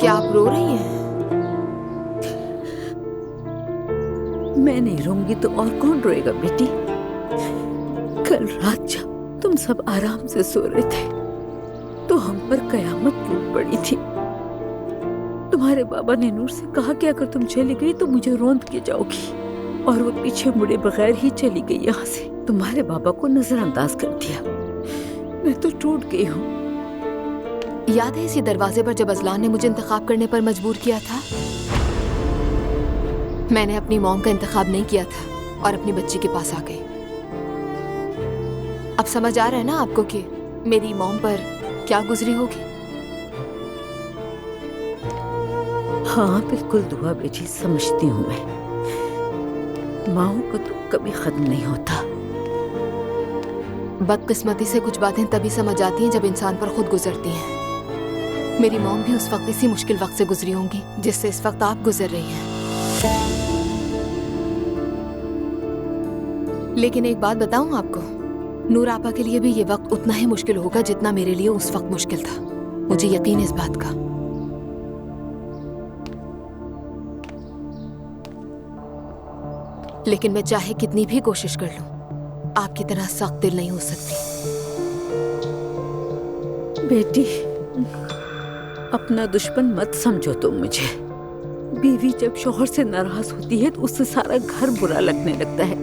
क्या आप रो रही हैं? मैं नहीं रोऊंगी तो और कौन रोएगा बेटी। कल रात जब तुम सब आराम से सो रहे थे तो हम पर कयामत टूट पड़ी थी। तुम्हारे बाबा ने नूर से कहा कि अगर तुम चली गई तो मुझे रौंद के जाओगी, और वो पीछे मुड़े बगैर ही चली गई यहाँ से। तुम्हारे बाबा को नजरअंदाज कर दिया। मैं तो टूट गई हूँ। याद है इसी दरवाजे पर जब अजलान ने मुझे इंतखाब करने पर मजबूर किया था? मैंने अपनी मॉम का इंतखाब नहीं किया था और अपनी बच्ची के पास आ गई। अब समझ आ रहा है ना आपको कि मेरी मॉम पर क्या गुजरी होगी? हाँ बिल्कुल दुआ बेटी, समझती हूँ मैं। माओ का तो कभी खत्म नहीं होता। बदकिस्मती से कुछ बातें तभी समझ आती हैं जब इंसान पर खुद गुजरती हैं। मेरी मॉम भी उस वक्त इसी मुश्किल वक्त से गुजरी होंगी जिससे इस वक्त आप गुजर रही हैं। लेकिन एक बात बताऊं आपको, नूर आपा के लिए भी ये वक्त उतना ही मुश्किल होगा जितना मेरे लिए उस वक्त मुश्किल था। मुझे यकीन है इस बात का। लेकिन मैं चाहे कितनी भी कोशिश कर लूं, आपकी तरह सख्त दिल नहीं हो सकती। बेटी अपना दुश्मन मत समझो तुम मुझे। बीवी जब शौहर से नाराज होती है तो उससे सारा घर बुरा लगने लगता है।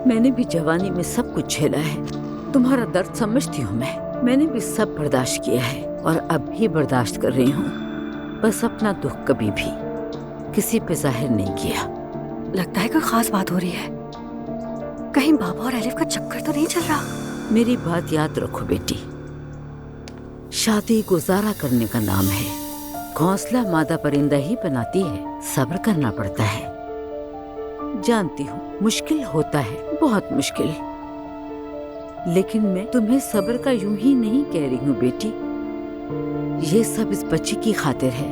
मैंने भी जवानी में सब कुछ झेला है। तुम्हारा दर्द समझती हूँ मैंने भी सब बर्दाश्त किया है और अब भी बर्दाश्त कर रही हूँ। बस अपना दुख कभी भी किसी पे जाहिर नहीं किया। लगता है कोई खास बात हो रही है। कहीं बाबा और एलिफ का चक्कर तो नहीं चल रहा? मेरी बात याद रखो बेटी, शादी गुजारा करने का नाम है। घोंसला मादा परिंदा ही बनाती है। सब्र करना पड़ता है। जानती हूँ मुश्किल होता है, बहुत मुश्किल, लेकिन मैं तुम्हें सब्र का यूं ही नहीं कह रही हूँ बेटी। ये सब इस बच्ची की खातिर है,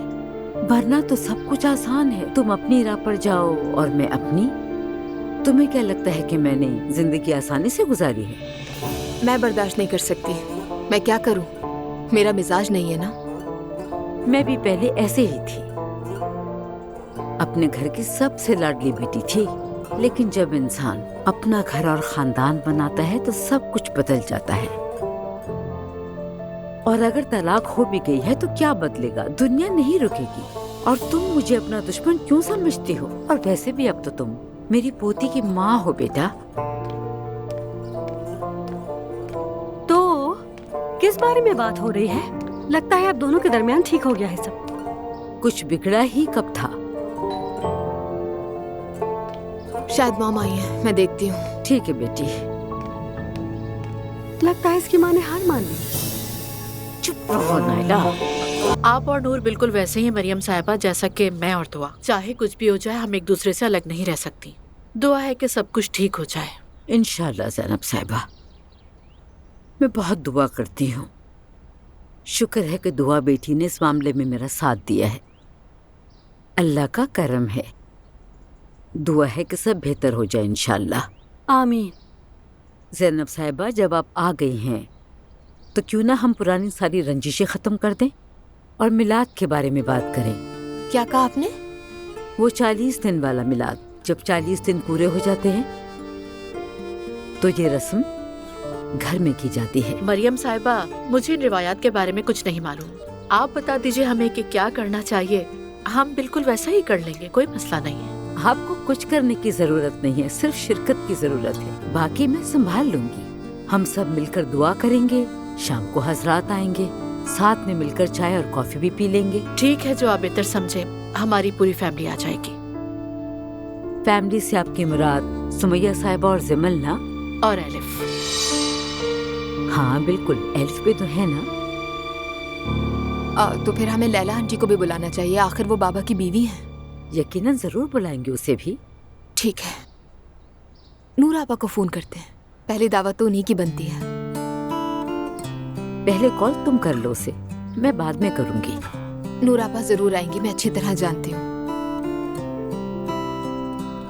वरना तो सब कुछ आसान है। तुम अपनी राह पर जाओ और मैं अपनी। तुम्हें क्या लगता है कि मैंने जिंदगी आसानी से गुजारी है? मैं बर्दाश्त नहीं कर सकती। मैं क्या करूं? मेरा मिजाज नहीं है ना। मैं भी पहले ऐसे ही थी, अपने घर की सबसे लाडली बेटी थी। लेकिन जब इंसान अपना घर और खानदान बनाता है तो सब कुछ बदल जाता है। और अगर तलाक हो भी गई है तो क्या बदलेगा? दुनिया नहीं रुकेगी। और तुम मुझे अपना दुश्मन क्यों समझती हो? और वैसे भी अब तो तुम मेरी पोती की माँ हो बेटा। तो किस बारे में बात हो रही है? लगता है अब दोनों के दरमियान ठीक हो गया है सब। कुछ बिगड़ा ही कब था। शायद मॉम आई है, मैं देखती हूँ। ठीक है बेटी। लगता है इसकी माँ ने हार मान ली। चुप रहो नायला। आप और नूर बिल्कुल वैसे ही मरियम साहिबा जैसा कि मैं और दुआ। चाहे कुछ भी हो जाए हम एक दूसरे से अलग नहीं रह सकती। दुआ है कि सब कुछ ठीक हो जाए। इंशाल्लाह ज़ैनब साहिबा, मैं बहुत दुआ करती हूँ। शुक्र है कि दुआ बेटी ने इस मामले में मेरा साथ दिया है। अल्लाह का करम है। दुआ है कि सब बेहतर हो जाए इंशाल्लाह। आमीन। ज़ैनब साहिबा, जब आप आ गई हैं तो क्यों ना हम पुरानी सारी रंजिशें ख़त्म कर दें और मिलाद के बारे में बात करें। क्या कहा आपने? वो 40 दिन वाला मिलाद। जब 40 दिन पूरे हो जाते हैं तो ये रस्म घर में की जाती है। मरियम साहिबा, मुझे इन रिवायात के बारे में कुछ नहीं मालूम। आप बता दीजिए हमें कि क्या करना चाहिए। हम बिल्कुल वैसा ही कर लेंगे, कोई मसला नहीं है। आपको कुछ करने की जरूरत नहीं है, सिर्फ शिरकत की जरूरत है। बाकी मैं संभाल लूंगी। हम सब मिलकर दुआ करेंगे। शाम को हजरात आएंगे, साथ में मिलकर चाय और कॉफी भी पी लेंगे। ठीक है, जो आप बेहतर समझे। हमारी पूरी फैमिली आ जाएगी। फैमिली से आपकी मुराद सुमैया साहिबा और जिमल ना? और एलिफ। हाँ बिल्कुल, एलिफ भी तो है ना। तो फिर हमें लैला आंटी को भी बुलाना चाहिए, आखिर वो बाबा की बीवी हैं। यकीनन जरूर बुलाएंगे उसे भी। ठीक है, नूर आपा को फोन करते हैं। पहली दावत तो उन्हीं की बनती है। पहले कॉल तुम कर लो उसे, मैं बाद में करूंगी। नूर आपा जरूर आएंगी, मैं अच्छी तरह जानती हूँ।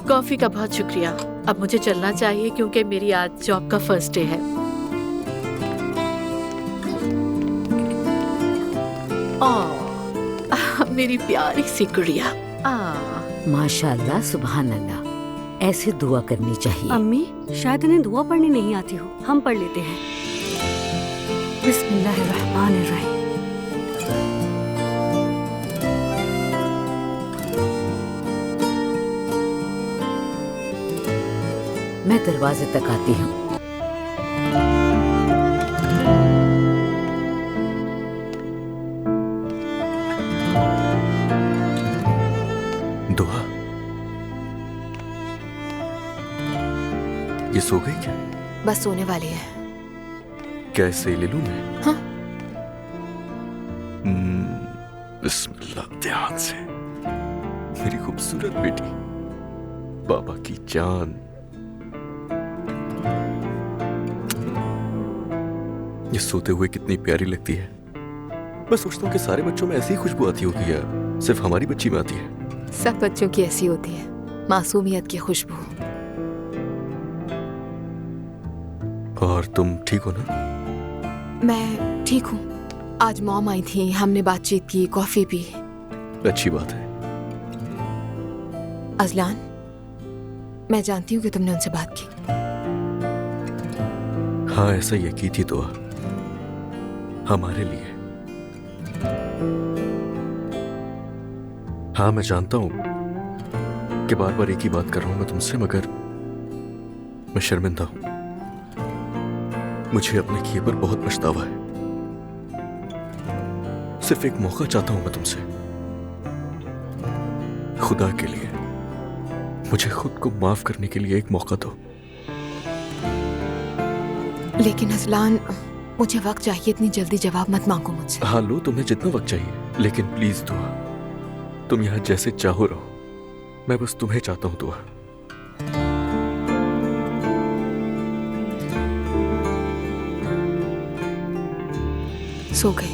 कॉफी का बहुत शुक्रिया। अब मुझे चलना चाहिए क्योंकि मेरी आज जॉब का फर्स्ट डे है। मेरी प्यारी सी गुड़िया। माशाल्लाह, सुभान अल्लाह। ऐसे दुआ करनी चाहिए। अम्मी, शायद इन्हें दुआ पढ़नी नहीं आती हो, हम पढ़ लेते हैं। बिस्मिल्लाहिर्रहमानिर्रहीम। मैं दरवाजे तक आती हूँ। दुआ, ये सो गई क्या? बस सोने वाली है। क्या इसे ले लूं मैं? हाँ। बिस्मिल्लाह, ध्यान से। मेरी खूबसूरत बेटी, बाबा की जान। ये सोते हुए कितनी प्यारी लगती है। मैं सोचता हूँ कि सारे बच्चों में ऐसी ही खुशबू आती होगी या सिर्फ हमारी बच्ची में आती है। सब बच्चों की ऐसी होती है, मासूमियत की खुशबू। और तुम ठीक हो ना? मैं ठीक हूँ। आज मॉम आई थी, हमने बातचीत की, कॉफी पी। अच्छी बात है। अजलान, मैं जानती हूँ कि तुमने उनसे बात की। हाँ, ऐसा ही की थी दुआ, हमारे लिए। हाँ, मैं जानता हूं कि बार बार एक ही बात कर रहा हूं मैं तुमसे, मगर मैं शर्मिंदा हूं। मुझे अपने किए पर बहुत पछतावा है। सिर्फ एक मौका चाहता हूं मैं तुमसे। खुदा के लिए मुझे खुद को माफ करने के लिए एक मौका दो। लेकिन अजलान, मुझे वक्त चाहिए, इतनी जल्दी जवाब मत मांगो मुझसे। हाँ, लो, तुम्हें जितना वक्त चाहिए, लेकिन प्लीज दुआ, तुम यहाँ जैसे चाहो रहो। मैं बस तुम्हें चाहता हूँ दुआ। सो गए,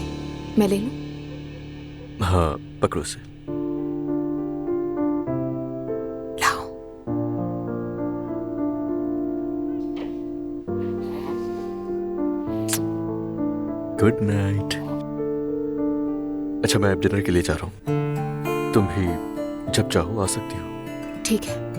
मैं ले लूं? हाँ, पकड़ो से। लाओ। Good night. अच्छा, मैं अब डिनर के लिए जा रहा हूँ। तुम भी जब चाहो आ सकती हो। ठीक है।